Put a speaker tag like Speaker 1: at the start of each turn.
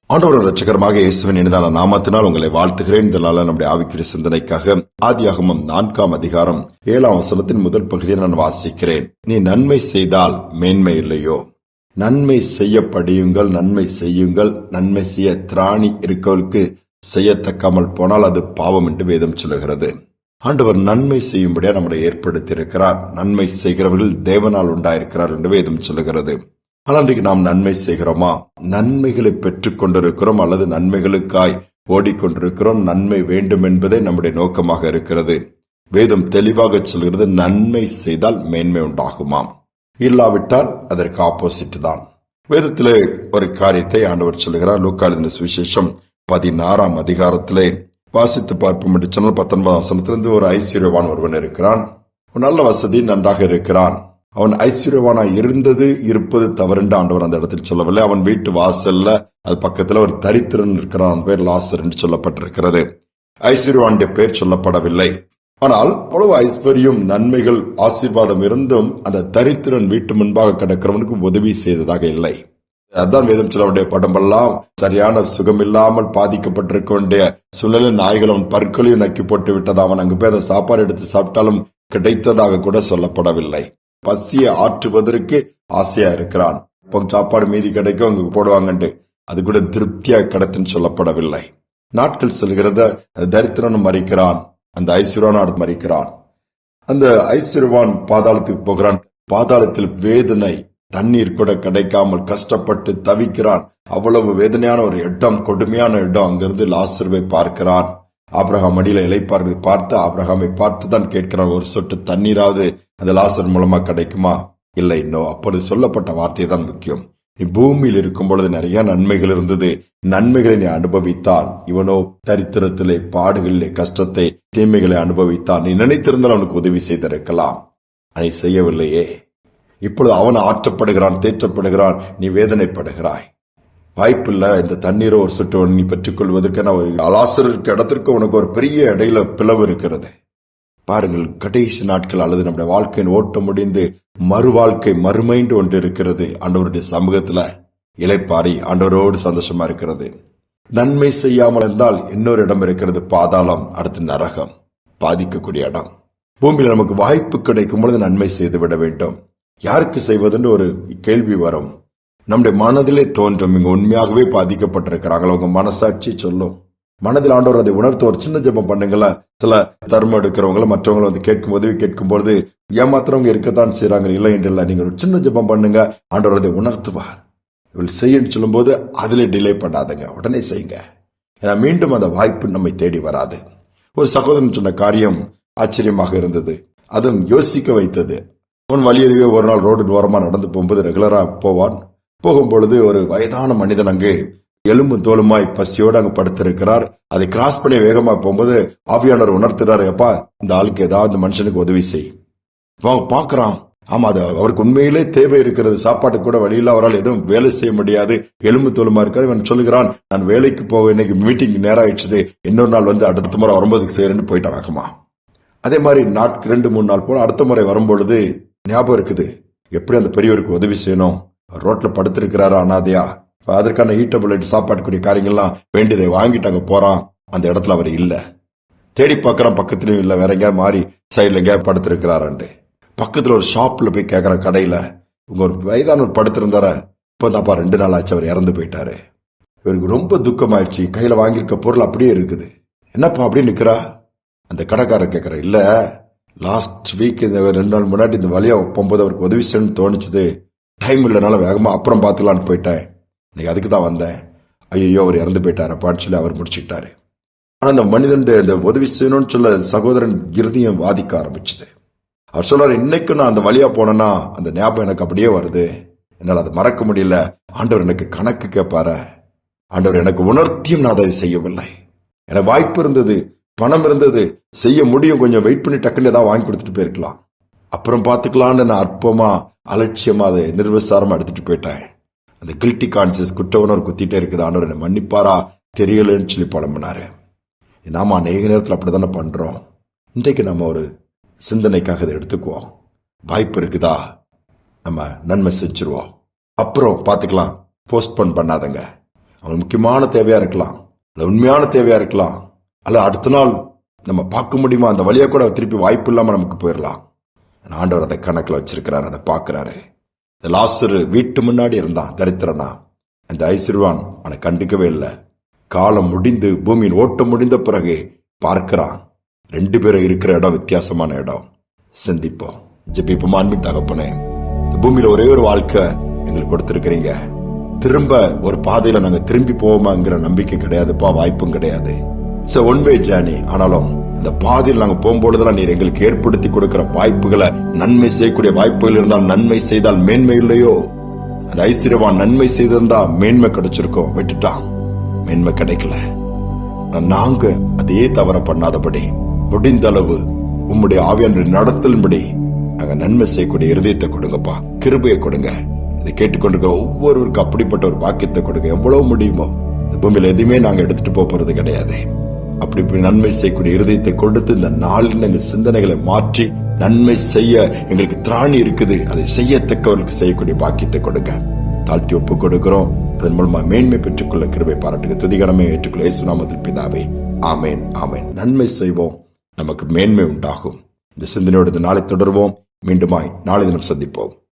Speaker 1: ஆண்டவர் இரட்சகரமாக இயேசுவின் இனிதான நாமத்தினால் உங்களை வாழ்த்துகிறேன். இந்த நாளில் நம்முடைய ஆவிக்குரிய சிந்தனைக்காக ஆதியாகமம் 4 அதிகாரம் 7 வசனத்தின் முதல் பகுதியை நான் வாசிக்கிறேன். நீ நன்மை செய்தால் மேன்மை இல்லையோ? நன்மை செய்ய படியுங்கள், நன்மை செய்யுங்கள். நன்மை செய்ய திராணி இருக்கவர்களுக்கு செய்யத்தக்காமல் போனால் அது பாவம் என்று வேதம் சொல்லுகிறது. ஆண்டவர் நன்மை செய்யும்படியா நம்மளை ஏற்படுத்தியிருக்கிறார். நன்மை செய்கிறவர்கள் தேவனால் உண்டாயிருக்கிறார் என்று வேதம் சொல்லுகிறது. ஆனால் இன்றைக்கு நாம் நன்மை செய்கிறோமா? நன்மைகளை பெற்றுக் கொண்டிருக்கிறோம் அல்லது நன்மைகளுக்காய் ஓடிக்கொண்டிருக்கிறோம்? நன்மை வேண்டும் என்பதே நம்முடைய நோக்கமாக இருக்கிறது. வேதம் தெளிவாக சொல்கிறது, நன்மை செய்தால் மேன்மை உண்டாகுமாம், இல்லாவிட்டால் அதற்கு ஆப்போசிட் தான். வேதத்திலே ஒரு காரியத்தை ஆண்டவர் சொல்லுகிறார். லூக்கா எழுதின சுவிசேஷம் 16 அதிகாரத்திலே வாசித்து பார்ப்போம் என்று சொன்னால் 19 வசனத்திலிருந்து ஒரு ஐஸ்வர்யவான் ஒருவன் இருக்கிறான். நல்ல வசதி, நன்றாக இருக்கிறான். அவன் ஐஸ்வர்யவானாய் இருப்பது தவறுண்டு ஆண்டவர் அந்த இடத்தில் சொல்லவில்லை. அவன் வீட்டு வாசல்ல அது பக்கத்துல ஒரு தரித்திரன் இருக்கிறான். அவன் பேர் லாசர் என்று சொல்லப்பட்டிருக்கிறது. ஐஸ்வர்யவானுடைய பேர் சொல்லப்படவில்லை. ஆனால் அவ்வளவு ஐஸ்வர்யம், நன்மைகள், ஆசீர்வாதம் இருந்தும் அந்த தரித்திரன் வீட்டு முன்பாக கிடக்கிறவனுக்கு உதவி செய்ததாக இல்லை. அதான் வேதம் சொல்லவுடைய படம்பெல்லாம் சரியான சுகம் இல்லாமல் பாதிக்கப்பட்டிருக்க வேண்டிய சூழ்நிலை நாய்கள் அவன் பற்களையும் நக்கி போட்டு விட்டது. அவன் அங்கு போய் அதை சாப்பாடு எடுத்து சாப்பிட்டாலும் கிடைத்ததாக கூட சொல்லப்படவில்லை. பசியை ஆற்றுவதற்கு ஆசையா இருக்கிறான். இப்போ சாப்பாடு மீதி கிடைக்கும் அங்க போடுவாங்கன்ட்டு அது கூட திருப்தியா கிடைத்துன்னு சொல்லப்படவில்லை. நாட்கள் செல்கிறத தரித்திரனும் மறிக்கிறான், அந்த ஐஸ்வர்யவான் மறிக்கிறான். அந்த ஐஸ்வர்யவான் பாதாளத்துக்கு போகிறான். பாதாளத்தில் வேதனை, தண்ணீர் கூட கிடைக்காமல் கஷ்டப்பட்டு தவிக்கிறான். அவ்வளவு வேதனையான ஒரு இடம், கொடுமையான இடம். அங்கிருந்து லாசருவை பார்க்கிறான். ஆபிரகாம் அடியில பார்த்து ஆபிரகாமை பார்த்து தான் கேட்கிறான், ஒரு சொட்டு தண்ணீராவது அந்த லாசர் மூலமா கிடைக்குமா? இல்லை, இன்னும் அப்பொழுது சொல்லப்பட்ட வார்த்தை தான் முக்கியம். நீ பூமியில் இருக்கும் பொழுது நிறைய நன்மைகள் இருந்தது, நன்மைகளை நீ அனுபவித்தான். இவனோ தரித்திரத்திலே, பாடுகளிலே, கஷ்டத்தை, தீமைகளை அனுபவித்தான். நீ நினைத்திருந்தால் அவனுக்கு உதவி செய்திருக்கலாம், அதை செய்யவில்லையே. இப்பொழுது அவன் ஆற்றப்படுகிறான், தேற்றப்படுகிறான், நீ வேதனைப்படுகிறாய். வாய்ப்பில்லை, இந்த தண்ணீரை ஒரு சொட்டு நீ பெற்றுக் கொள்வதற்கான ஒரு லாசருக்கு இடத்திற்கு உனக்கு ஒரு பெரிய இடையில பிளவு இருக்கிறது. பாருங்கள், கடைசி நாட்கள் அல்லது நம்முடைய வாழ்க்கையின் ஓட்டம் முடிந்து மறு வாழ்க்கை, மறுமைண்டு ஒன்று இருக்கிறது. ஆண்டவருடைய சமூகத்துல இளைப்பாரி ஆண்டவரோடு சந்தோஷமா இருக்கிறது. நன்மை செய்யாமல் இருந்தால் இன்னொரு இடம் இருக்கிறது, பாதாளம், அடுத்து நரகம், பாதிக்கக்கூடிய இடம். பூமியில நமக்கு வாய்ப்பு கிடைக்கும் பொழுது நன்மை செய்து விட வேண்டும். யாருக்கு செய்வதுன்னு ஒரு கேள்வி வரும். நம்முடைய மனதிலே தோன்றும், இங்க உண்மையாகவே பாதிக்கப்பட்டிருக்கிறாங்களோ உங்க மனசாட்சி சொல்லும். மனதில் ஆண்டவர் அதை உணர்த்த ஒரு சின்ன ஜெபம் பண்ணுங்கள. சில தர்மம் எடுக்கிறவங்களும் மற்றவங்களும் வந்து கேட்கும், உதவி கேட்கும் பொழுது ஏமாத்திரவங்க இருக்கத்தான் செய்யறாங்க, இல்லை என்று இல்லை. நீங்க ஒரு சின்ன ஜெபம் பண்ணுங்க, ஆண்டவர் அதை உணர்த்துவார். இவள் செய்யன்னு சொல்லும் போது அதிலே டிலே பண்ணாதுங்க, உடனே செய்யுங்க. ஏன்னா மீண்டும் அந்த வாய்ப்பு நம்மை தேடி வராது. ஒரு சகோதரன் சொன்ன காரியம் ஆச்சரியமாக இருந்தது, அதுவும் யோசிக்க வைத்தது. அவன் வழியறிவே ஒரு நாள் ரோடு ஓரமா நடந்து போகும்போது ரெகுலரா போவான். போகும்பொழுது ஒரு வயதான மனிதன் அங்கு எலும்பு தோலுமாய் பசியோடு அங்கு படுத்திருக்கிறார். அதை கிராஸ் பண்ணி வேகமா போகும்போது ஆவியானவர் உணர்த்துறாரு, எப்பா இந்த ஆளுக்கு ஏதாவது மனுஷனுக்கு உதவி செய். பாக்குறான், ஆமா அது அவருக்கு உண்மையிலே தேவை இருக்கிறது. சாப்பாட்டு கூட வழியில் அவரால் எதுவும் வேலை செய்ய முடியாது, எலும்பு தோலுமா இருக்காரு. இவன் சொல்லுகிறான், நான் வேலைக்கு போக, இன்னைக்கு மீட்டிங் நேரம் ஆயிடுச்சு, இன்னொரு நாள் வந்து அடுத்த முறை வரும்போதுக்கு செய்யறேன்னு போயிட்டான் வேகமா. அதே மாதிரி 2-3 நாள் போல அடுத்த முறை வரும்பொழுது ஞாபகம் இருக்குது, எப்படி அந்த பெரியவருக்கு உதவி செய்யணும். ரோட்ல படுத்திருக்கிறாரா அனாதையா, அதற்கான ஈட்டபிள் சாப்பாட்டுக்குரிய காரியங்கள்லாம் வேண்டியதை வாங்கிட்டாங்க. போறான், அந்த இடத்துல அவர் இல்ல. தேடி பார்க்கறான், பக்கத்துலயும் இல்ல, வேற எங்கேயா மாறி சைட்ல எங்கேயா படுத்திருக்கிறாரு. பக்கத்துல ஒரு ஷாப்ல போய் கேட்கற, கடையில உங்க ஒரு வயதானவர் படுத்திருந்தார, இப்பதான்ப்பா 2 நாள் ஆச்சு, அவர் இறந்து போயிட்டாரு. இவருக்கு ரொம்ப துக்கமாயிடுச்சு. கையில வாங்கியிருக்க பொருள் அப்படியே இருக்குது. என்னப்பா அப்படி நிக்கிறா? அந்த கடைக்காரர் கேட்கற, இல்ல லாஸ்ட் வீக் இந்த 2 நாள் முன்னாடி இந்த வழியா போகும்போது அவருக்கு உதவி செய்யணும்னு தோணுச்சுது. டைம் இல்லைனால வேகமா அப்புறம் பார்த்துக்கலான்னு போயிட்டேன். இன்னைக்கு அதுக்கு தான் வந்தேன். ஐயோ அவர் இறந்து போயிட்டாரப்பான்னு சொல்லி அவர் முடிச்சுக்கிட்டாரு. ஆனா அந்த மனிதன் இந்த உதவி செய்யணும்னு சொல்ல சகோதரன் இருதயம் வாதிக்க ஆரம்பிச்சுது. அவர் சொல்றாரு, இன்னைக்கு நான் அந்த வழியா போனேன்னா அந்த ஞாபகம் எனக்கு அப்படியே வருது, என்னால் அதை மறக்க முடியல. ஆண்டவர் எனக்கு கணக்கு கேட்பாரு, ஆண்டவர் எனக்கு உணர்த்தியும் நான் அதை செய்யவில்லை. எனக்கு வாய்ப்பு இருந்தது, பணம் இருந்தது, செய்ய முடியும், கொஞ்சம் வெயிட் பண்ணி டக்குன்னு ஏதாவது வாங்கி கொடுத்துட்டு போயிருக்கலாம், அப்புறம் பார்த்துக்கலான்னு நான் அற்பமா அலட்சியமா அதை நிர்விசாரமா எடுத்துட்டு போயிட்டேன். அந்த கில்ட்டி கான்சியஸ், குற்ற உணர்வு குத்திட்டே இருக்குது. ஆண்டவர் என்ன மன்னிப்பாரா தெரியலன்னு சொல்லி புலம்பினாரு. நாம அநேக நேரத்தில் அப்படித்தானே பண்றோம். இன்றைக்கு நம்ம ஒரு சிந்தனைக்காக இதை எடுத்துக்குவோம். வாய்ப்பு இருக்குதா, நம்ம நன்மை செஞ்சிருவோம், அப்புறம் பார்த்துக்கலாம், போஸ்ட்போன் பண்ணாதங்க. அவன் முக்கியமான தேவையா இருக்கலாம், அல்ல உண்மையான தேவையா இருக்கலாம், அல்ல அடுத்த நாள் நம்ம பார்க்க முடியுமா அந்த வழியா கூட திருப்பி வாய்ப்பு இல்லாம நமக்கு போயிடலாம். ஆண்டவர் அதை கணக்கில் வச்சிருக்கிறாரு, அதை பார்க்கிறாரு. இந்த லாசரு வீட்டு முன்னாடி இருந்தான் தரித்திரனா. அந்த ஐஸ்வர்வான் அவனை கண்டுக்கவே இல்லை. காலம் முடிந்து பூமியின் ஓட்டம் முடிந்த பிறகு பார்க்கிறான். 2 பேரும் இருக்கிற இடம் வித்தியாசமான இடம். சிந்திப்போம், ஜெபிப்போம். அன்பின் தகப்பனே, இந்த பூமியில ஒரே ஒரு வாழ்க்கை எங்களுக்கு கொடுத்திருக்கிறீங்க. திரும்ப ஒரு பாதையில நாங்க திரும்பி போவோமாங்கிற நம்பிக்கை கிடையாதுப்பா, வாய்ப்பும் கிடையாது. One way journey. ஆனாலும் அந்த பாதையில் நாங்க போகும்பொழுதெல்லாம் நீர் எங்களுக்கு ஏற்படுத்தி கொடுக்கிற வாய்ப்புகளை, நன்மை செய்யக்கூடிய வாய்ப்புகள் இருந்தால் நன்மை செய்தால் மேன்மை இல்லையோ? அந்த ஐஸ்வர்யவான் நன்மை செய்திருந்தா மேன்மை கிடைச்சிருக்கோம், விட்டுட்டான், மேன்மை கிடைக்கல. நாங்க அதே தவற பண்ணாதபடி முடிந்த அளவு உம்முடைய ஆவியான நடத்தலின்படி நாங்க நன்மை செய்யக்கூடிய இருதயத்தை கொடுங்கப்பா, கிருபையை கொடுங்க. இதை கேட்டுக்கொண்டிருக்கிற ஒவ்வொருவருக்கும் அப்படிப்பட்ட ஒரு வாக்கியத்தை கொடுங்க. எவ்வளவு முடியுமோ, இந்த பூமியில எதுவுமே நாங்க எடுத்துட்டு போறது கிடையாது. அப்படி நன்மை செய்யக்கூடிய இருதயத்தை கொடுத்து இந்த நாளில் எங்கள் சிந்தனைகளை மாற்றி நன்மை செய்ய எங்களுக்கு திராணி இருக்குது. அதை செய்யத்தக்கவர்களுக்கு செய்யக்கூடிய பாக்கியத்தை கொடுங்க. தாழ்த்தி ஒப்பு கொடுக்கிறோம். அதன் மூலமா மேன்மை பெற்றுக்கொள்ள கிருபை பாராட்டுங்க. துதிகரமே ஏற்றுக்கொள்ள இயேசு நாமத்தில் பிதாவே, ஆமேன், ஆமேன். நன்மை செய்வோம், நமக்கு மேன்மை உண்டாகும். இந்த சிந்தனையோடு இந்த நாளை தொடர்வோம். மீண்டுமாய் நாளை தினம் சந்திப்போம்.